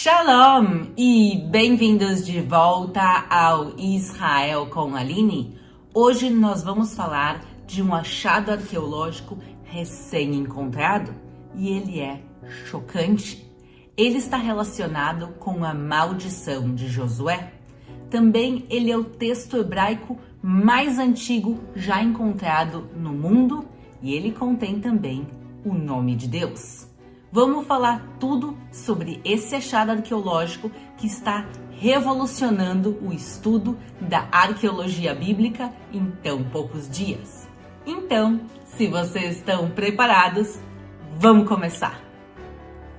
Shalom e bem-vindos de volta ao Israel com Aline. Hoje nós vamos falar de um achado arqueológico recém-encontrado e ele é chocante. Ele está relacionado com a maldição de Josué. Também ele é o texto hebraico mais antigo já encontrado no mundo e ele contém também o nome de Deus. Vamos falar tudo sobre esse achado arqueológico que está revolucionando o estudo da arqueologia bíblica em tão poucos dias. Então, se vocês estão preparados, vamos começar!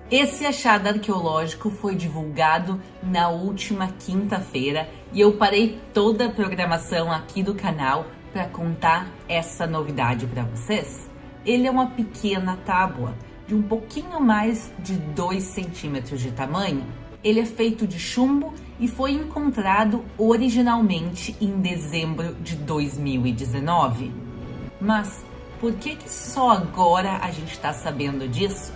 Esse achado arqueológico foi divulgado na última quinta-feira e eu parei toda a programação aqui do canal para contar essa novidade para vocês. Ele é uma pequena tábua de um pouquinho mais de 2 centímetros de tamanho. Ele é feito de chumbo e foi encontrado originalmente em dezembro de 2019. Mas por que só agora a gente está sabendo disso?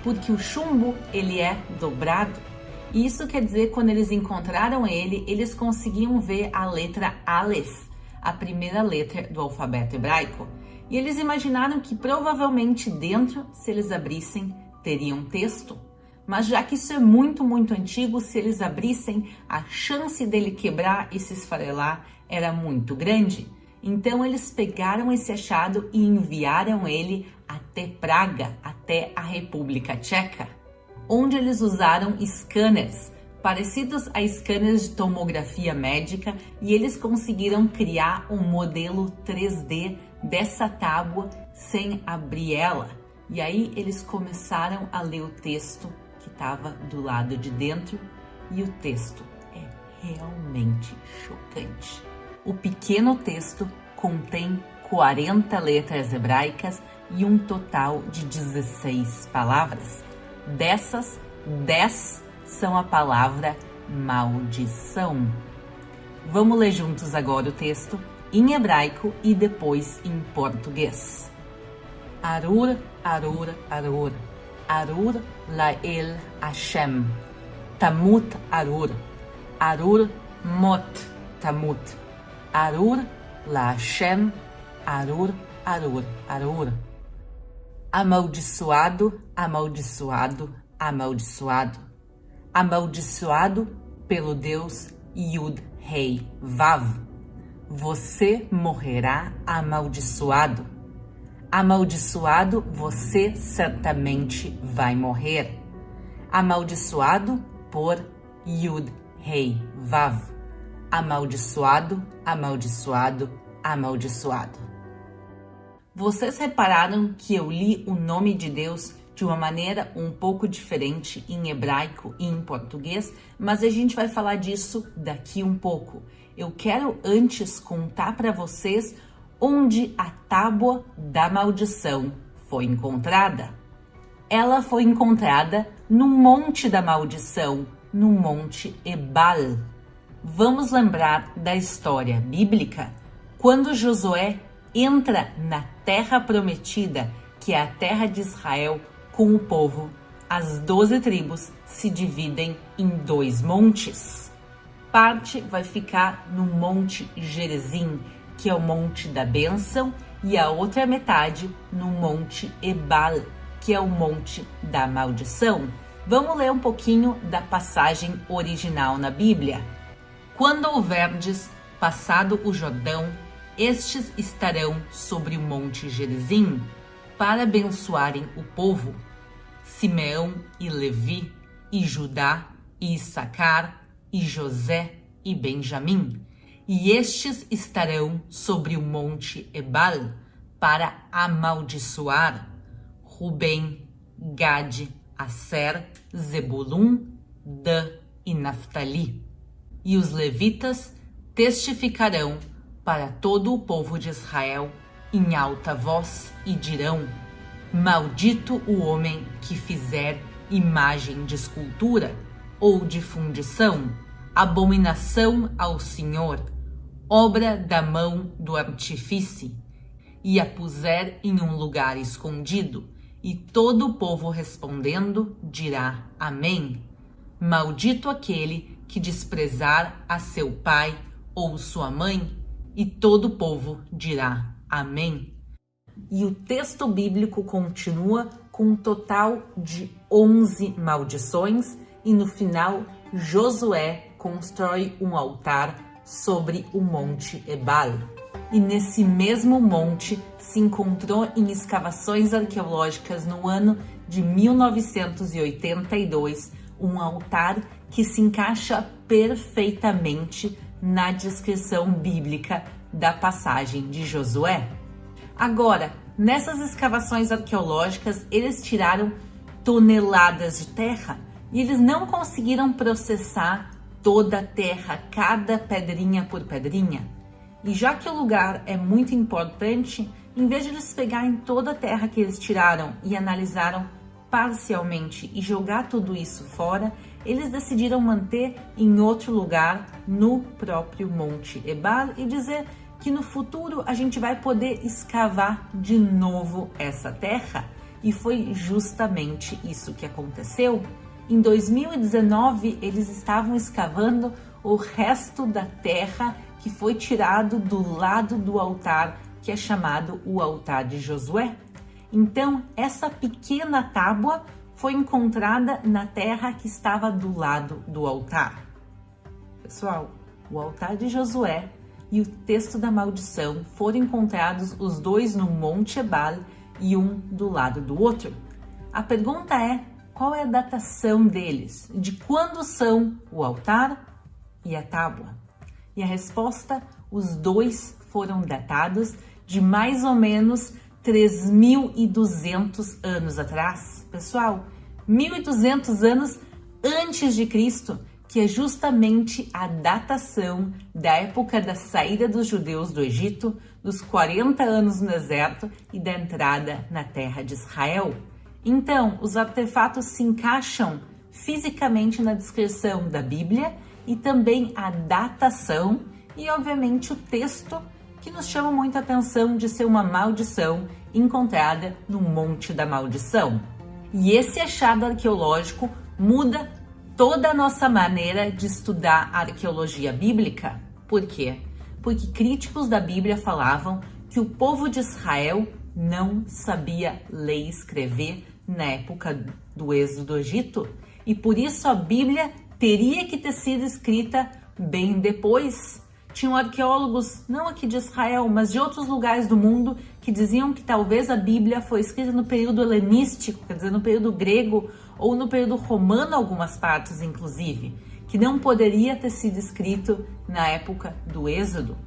Porque o chumbo ele é dobrado. E isso quer dizer que quando eles encontraram ele, eles conseguiam ver a letra Aleph, a primeira letra do alfabeto hebraico. E eles imaginaram que provavelmente dentro, se eles abrissem, teriam texto. Mas já que isso é muito antigo, se eles abrissem, a chance dele quebrar e se esfarelar era muito grande. Então eles pegaram esse achado e enviaram ele até Praga, até a República Tcheca, onde eles usaram scanners, parecidos a scanners de tomografia médica, e eles conseguiram criar um modelo 3D dessa tábua sem abrir ela. E aí eles começaram a ler o texto que estava do lado de dentro e o texto é realmente chocante. O pequeno texto contém 40 letras hebraicas e um total de 16 palavras. Dessas, 10 são a palavra maldição. Vamos ler juntos agora o texto em hebraico e depois em português. Arur, Arur, Arur, Arur Lael Hashem, Tamut Arur, Arur Mot Tamut, Arur La Hashem, Arur, Arur, Arur. Amaldiçoado, amaldiçoado, amaldiçoado. Amaldiçoado pelo Deus Yud Rei Vav. Você morrerá amaldiçoado. Amaldiçoado, você certamente vai morrer. Amaldiçoado por Yud Rei Vav. Amaldiçoado, amaldiçoado, amaldiçoado. Vocês repararam que eu li o nome de Deus de uma maneira um pouco diferente em hebraico e em português, mas a gente vai falar disso daqui um pouco. Eu quero antes contar para vocês onde a tábua da maldição foi encontrada. Ela foi encontrada no Monte da Maldição, no Monte Ebal. Vamos lembrar da história bíblica? Quando Josué entra na Terra Prometida, que é a terra de Israel, com o povo, as 12 tribos se dividem em 2 montes. Parte vai ficar no Monte Gerizim, que é o Monte da Bênção, e a outra metade no Monte Ebal, que é o Monte da Maldição. Vamos ler um pouquinho da passagem original na Bíblia. Quando houverdes passado o Jordão, estes estarão sobre o Monte Gerizim, para abençoarem o povo, Simeão e Levi, e Judá, e Issacar, e José, e Benjamim. E estes estarão sobre o Monte Ebal, para amaldiçoar Rubem, Gade, Asser, Zebulun, Dan e Naftali. E os levitas testificarão para todo o povo de Israel em alta voz e dirão: maldito o homem que fizer imagem de escultura ou de fundição, abominação ao Senhor, obra da mão do artífice, e a puser em um lugar escondido, e todo o povo respondendo dirá amém. Maldito aquele que desprezar a seu pai ou sua mãe, e todo o povo dirá amém. E o texto bíblico continua com um total de 11 maldições e no final Josué constrói um altar sobre o Monte Ebal. E nesse mesmo monte se encontrou em escavações arqueológicas no ano de 1982 um altar que se encaixa perfeitamente na descrição bíblica da passagem de Josué. Agora, nessas escavações arqueológicas, eles tiraram toneladas de terra e eles não conseguiram processar toda a terra, cada pedrinha por pedrinha. E já que o lugar é muito importante, em vez de eles pegarem toda a terra que eles tiraram e analisaram parcialmente e jogar tudo isso fora, eles decidiram manter em outro lugar no próprio Monte Ebal e dizer que no futuro a gente vai poder escavar de novo essa terra. E foi justamente isso que aconteceu. Em 2019, eles estavam escavando o resto da terra que foi tirado do lado do altar, que é chamado o altar de Josué. Então, essa pequena tábua foi encontrada na terra que estava do lado do altar. Pessoal, o altar de Josué e o texto da maldição foram encontrados os dois no Monte Ebal e um do lado do outro. A pergunta é, qual é a datação deles? De quando são o altar e a tábua? E a resposta, os dois foram datados de mais ou menos 3.200 anos atrás. Pessoal, 1.200 anos antes de Cristo, que é justamente a datação da época da saída dos judeus do Egito, dos 40 anos no deserto e da entrada na terra de Israel. Então, os artefatos se encaixam fisicamente na descrição da Bíblia e também a datação e, obviamente, o texto que nos chama muita atenção de ser uma maldição encontrada no Monte da Maldição. E esse achado arqueológico muda toda a nossa maneira de estudar a arqueologia bíblica. Por quê? Porque críticos da Bíblia falavam que o povo de Israel não sabia ler e escrever na época do êxodo do Egito e por isso a Bíblia teria que ter sido escrita bem depois. Tinham arqueólogos, não aqui de Israel, mas de outros lugares do mundo, que diziam que talvez a Bíblia foi escrita no período helenístico, quer dizer, no período grego ou no período romano, algumas partes inclusive, que não poderia ter sido escrito na época do Êxodo.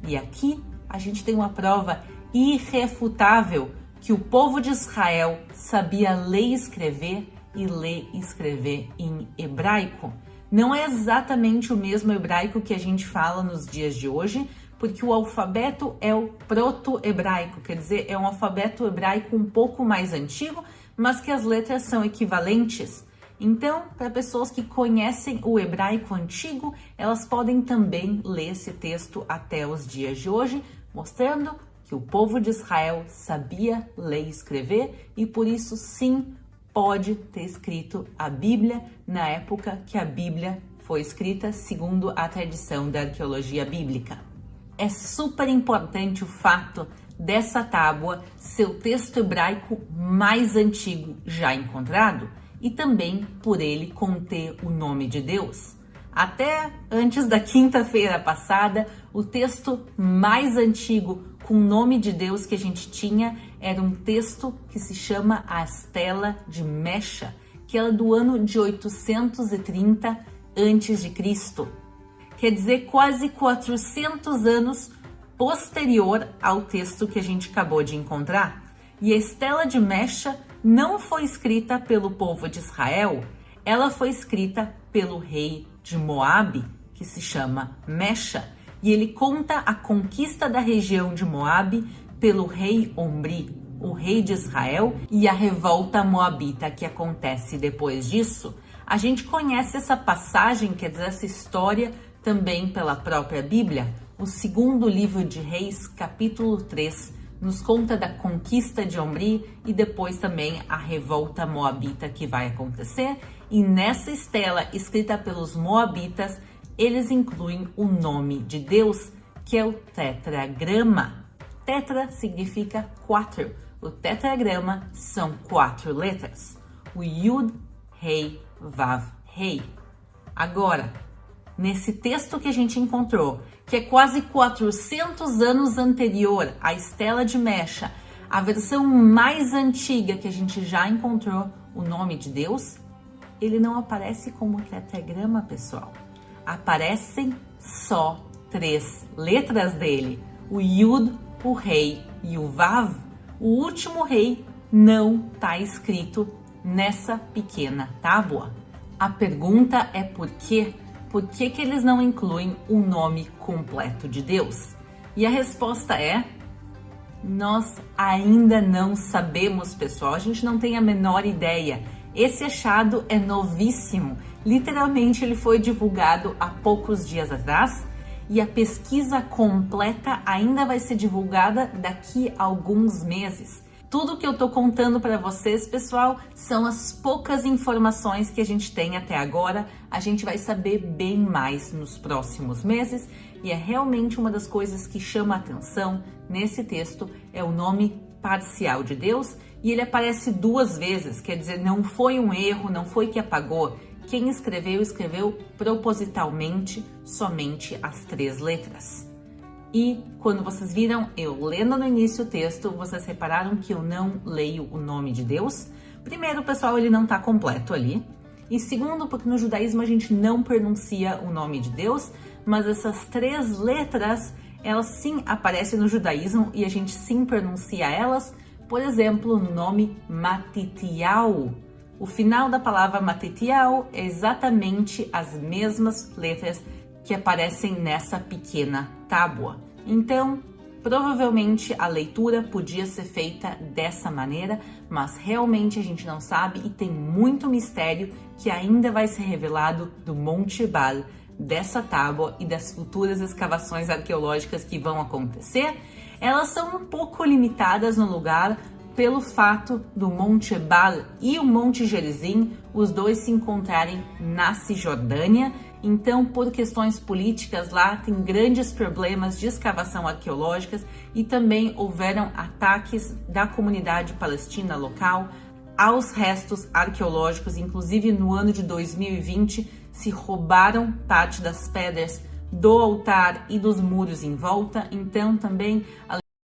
E aqui a gente tem uma prova irrefutável que o povo de Israel sabia ler e escrever em hebraico. Não é exatamente o mesmo hebraico que a gente fala nos dias de hoje, porque o alfabeto é o proto-hebraico, quer dizer, é um alfabeto hebraico um pouco mais antigo, mas que as letras são equivalentes. Então, para pessoas que conhecem o hebraico antigo, elas podem também ler esse texto até os dias de hoje, mostrando que o povo de Israel sabia ler e escrever e por isso sim pode ter escrito a Bíblia na época que a Bíblia foi escrita segundo a tradição da arqueologia bíblica. É super importante o fato dessa tábua ser o texto hebraico mais antigo já encontrado e também por ele conter o nome de Deus. Até antes da quinta-feira passada, o texto mais antigo com o nome de Deus que a gente tinha era um texto que se chama a Estela de Mecha, que era do ano de 830 a.C. Quer dizer, quase 400 anos posterior ao texto que a gente acabou de encontrar. E a Estela de Mecha não foi escrita pelo povo de Israel, ela foi escrita pelo rei de Moabe, que se chama Mecha, e ele conta a conquista da região de Moabe pelo rei Omri, o rei de Israel, e a revolta moabita que acontece depois disso. A gente conhece essa passagem, quer dizer, essa história também pela própria Bíblia. O segundo livro de Reis, capítulo 3, nos conta da conquista de Omri e depois também a revolta moabita que vai acontecer. E nessa estela escrita pelos moabitas, eles incluem o nome de Deus, que é o tetragrama. Tetra significa 4. O tetragrama são 4 letras. O Yud, Rei, Vav, Rei. Agora, nesse texto que a gente encontrou, que é quase 400 anos anterior à Estela de Mecha, a versão mais antiga que a gente já encontrou, o nome de Deus, ele não aparece como tetragrama, pessoal. Aparecem só 3 letras dele. O Yud, o Rei e o Vav. O último rei não está escrito nessa pequena tábua. A pergunta é por quê? Por que eles não incluem o nome completo de Deus? E a resposta é: nós ainda não sabemos, pessoal. A gente não tem a menor ideia. Esse achado é novíssimo. Literalmente, ele foi divulgado há poucos dias atrás e a pesquisa completa ainda vai ser divulgada daqui a alguns meses. Tudo que eu tô contando para vocês, pessoal, são as poucas informações que a gente tem até agora. A gente vai saber bem mais nos próximos meses e é realmente uma das coisas que chama a atenção nesse texto é o nome parcial de Deus e ele aparece 2 vezes, quer dizer, não foi um erro, não foi que apagou. Quem escreveu propositalmente somente as 3 letras. E quando vocês viram eu lendo no início o texto, vocês repararam que eu não leio o nome de Deus? Primeiro, pessoal, ele não está completo ali. E segundo, porque no judaísmo a gente não pronuncia o nome de Deus, mas essas 3 letras, elas sim aparecem no judaísmo e a gente sim pronuncia elas. Por exemplo, no nome Matitiau. O final da palavra Matitiau é exatamente as mesmas letras que aparecem nessa pequena tábua. Então, provavelmente a leitura podia ser feita dessa maneira, mas realmente a gente não sabe e tem muito mistério que ainda vai ser revelado do Monte Ebal, dessa tábua e das futuras escavações arqueológicas que vão acontecer. Elas são um pouco limitadas no lugar pelo fato do Monte Ebal e o Monte Gerizim, os dois se encontrarem na Cisjordânia. Então, por questões políticas lá, tem grandes problemas de escavação arqueológicas e também houveram ataques da comunidade palestina local aos restos arqueológicos. Inclusive, no ano de 2020, se roubaram parte das pedras do altar e dos muros em volta. Então, também